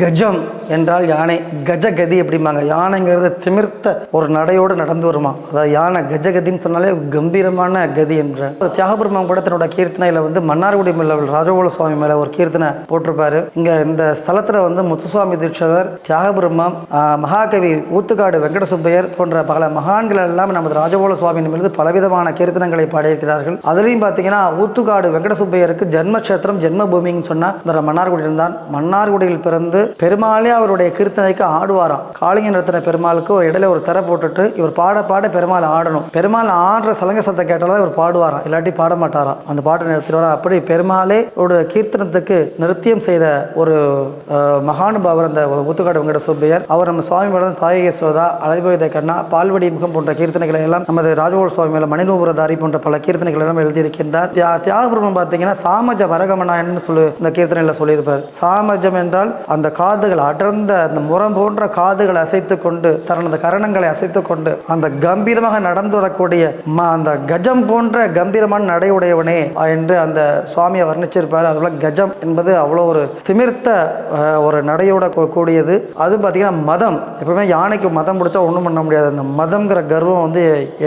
கஜம் என்றால் யானை, கஜகதி அப்படிம்பாங்க. யானைங்கிறது திமிர்த்த ஒரு நடையோடு நடந்து வருமா, அதாவது யானை கஜகதின்னு சொன்னாலே கம்பீரமான கதி என்ற. தியாகபெருமான் கூட தன்னோட கீர்த்தனையில் மன்னார்குடி ராஜகோபால சுவாமி மேலே ஒரு கீர்த்தனை போட்டிருப்பாரு. இங்கே இந்த ஸ்தலத்தில் முத்துசுவாமி தீட்சிதர், தியாகபெருமான், மகாகவி ஊத்துக்காடு வெங்கட சுப்பையர் போன்ற பல மகான்கள் எல்லாம் நமது ராஜகோபால சுவாமியின் மீது பலவிதமான கீர்த்தனங்களை பாடியிருக்கிறார்கள். அதுலேயும் பார்த்தீங்கன்னா ஊத்துக்காடு வெங்கட சுப்பையருக்கு ஜென்மக்ஷேத்திரம் ஜென்மபூமின்னு சொன்னால் இந்த மன்னார்குடியில் தான். மன்னார்குடியில் பிறந்து பெருமாளே அவருடைய கீர்த்தனைக்கு ஆடுவாராம். காளிங்க நிறுத்தின பெருமாளுக்கு ஒரு இடையில ஒரு திரை போட்டுட்டு இவர் பாட பாட பெருமாள் ஆடணும். பெருமாள் ஆடுற சலங்க சத்தம் கேட்டாலும் இவர் பாடுவாராம், இல்லாட்டி பாட மாட்டாராம். அந்த பாட்டை நிறுத்திடுவாரா. அப்படி பெருமாளே ஒரு கீர்த்தனத்துக்கு நிறுத்தியம் செய்த ஒரு மகானுபாவர் அந்த ஊத்துக்காடு வெங்கட சுப்பையர். அவர் நம்ம சுவாமி மேடம் தாயகே சோதா, அலைபோதை கண்ணா, பால்வடி முகம் போன்ற கீர்த்தனைகளை எல்லாம் நமது ராஜகோபால சுவாமி மேல மணிநூபுரதாரி போன்ற பல கீர்த்தனைகள் எல்லாம் எழுதியிருக்கின்றார். தியாகபெருமான் பார்த்தீங்கன்னா சாமஜ வரகமனான்னு சொல்லு இந்த கீர்த்தனையில் சொல்லியிருப்பார். சாமஜம் என்றால் அந்த காதுகள் அடர்ந்த அந்த முரம் போன்ற காதுகளை அசைத்து கொண்டு தனது கரணங்களை அசைத்து கொண்டு அந்த கம்பீரமாக நடந்து வரக்கூடிய அந்த கஜம் போன்ற கம்பீரமான நடையுடையவனே என்று அந்த சுவாமியை வர்ணிச்சிருப்பார். அதுபோல கஜம் என்பது அவ்வளோ ஒரு திமிர்த்த ஒரு நடையோட கூடியது. அது பார்த்தீங்கன்னா மதம், எப்பவுமே யானைக்கு மதம் பிடிச்சா ஒன்றும் பண்ண முடியாது. அந்த மதம்ங்கிற கர்வம்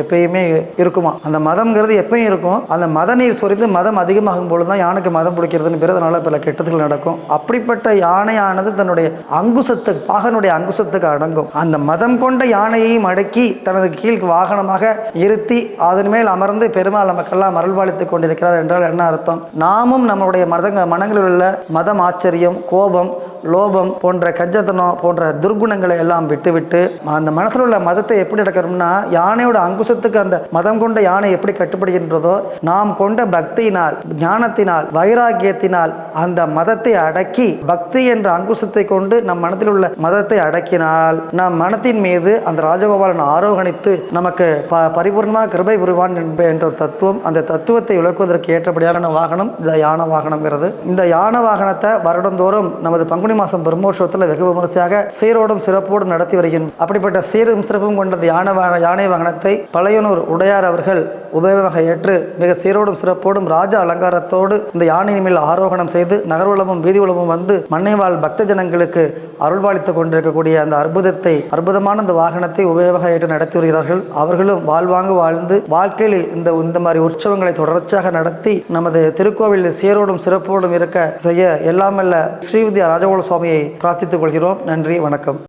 எப்பயுமே இருக்குமா. அந்த மதம்ங்கிறது எப்பயும் இருக்கும். அந்த மத நீர் சொரிந்து மதம் அதிகமாகும் பொழுது தான் யானைக்கு மதம் பிடிக்கிறதுன்னு பேர். அதனால பல கெட்டதுகள் நடக்கும். அப்படிப்பட்ட யானையானது தன்னுடைய அங்குசத்துக்கு, பாகனுடைய அங்குசத்துக்கு அடங்கும். அந்த மதம் கொண்ட யானையையும் அடக்கி தனது கீழ் வாகனமாக இருத்தி அதன் மேல் அமர்ந்து பெருமாள் நமக்கெல்லாம் அருள்பாலித்துக் கொண்டிருக்கிறார் என்றால் என்ன அர்த்தம்? நாமும் நம்முடைய மனங்களில் உள்ள மதம், ஆச்சரியம், கோபம், லோபம் போன்ற கஞ்சத்தனம் போன்ற துர்குணங்களை எல்லாம் விட்டுவிட்டு அந்த மனசில் உள்ள மதத்தை எப்படி அடக்கணும்னா, யானையோட அங்குசத்துக்கு அந்த மதம் கொண்ட யானை எப்படி கட்டுப்படுகின்றதோ, நாம் கொண்ட பக்தியினால், ஞானத்தினால், வைராக்கியத்தினால் அந்த மதத்தை அடக்கி பக்தி என்ற அங்குசத்தை கொண்டு நம் மனத்தில் உள்ள மதத்தை அடக்கினால் நம் மனத்தின் மீது அந்த ராஜகோபாலன் ஆரோகணித்து நமக்கு பரிபூர்ணமாக கிருபை புரிவான் என்ற ஒரு தத்துவம். அந்த தத்துவத்தை விளக்குவதற்கு ஏற்றபடியான வாகனம் இந்த யான வாகனம்ங்கிறது. இந்த யான வாகனத்தை வருடந்தோறும் நமது பங்குனி மாதம் பிரம்மோற்சவத்தில் வெகு விமரிசையாக சீரோடும் சிறப்போடு நடத்தி வருகின்றனர். அப்படிப்பட்ட சீரும் சிறப்பும் கொண்ட யானை வாகனத்தை பழையனூர் உடையார் அவர்கள் உபயோகமாக ஏற்று மிக சீரோடும் சிறப்போடும் ராஜ அலங்காரத்தோடு இந்த யானையின் மேல் ஆரோகணம் செய்து நகர்வலமும் வீதி உலமும் வந்து மண்ணைவாழ் பக்த ஜனங்களுக்கு அருள்பாலித்துக் கொண்டிருக்கக்கூடிய அந்த அற்புதமான இந்த வாகனத்தை உபயோகமாக ஏற்று நடத்தி வருகிறார்கள். அவர்களும் வாழ்வாங்கு வாழ்ந்து வாழ்க்கையில் இந்த மாதிரி உற்சவங்களை தொடர்ச்சியாக நடத்தி நமது திருக்கோவில் சீரோடும் சிறப்போடும் இருக்க செய்ய எல்லாமல்ல ஸ்ரீவித்யா ராஜகோபால சுவாமியை பிரார்த்தித்துக் கொள்கிறோம். நன்றி, வணக்கம்.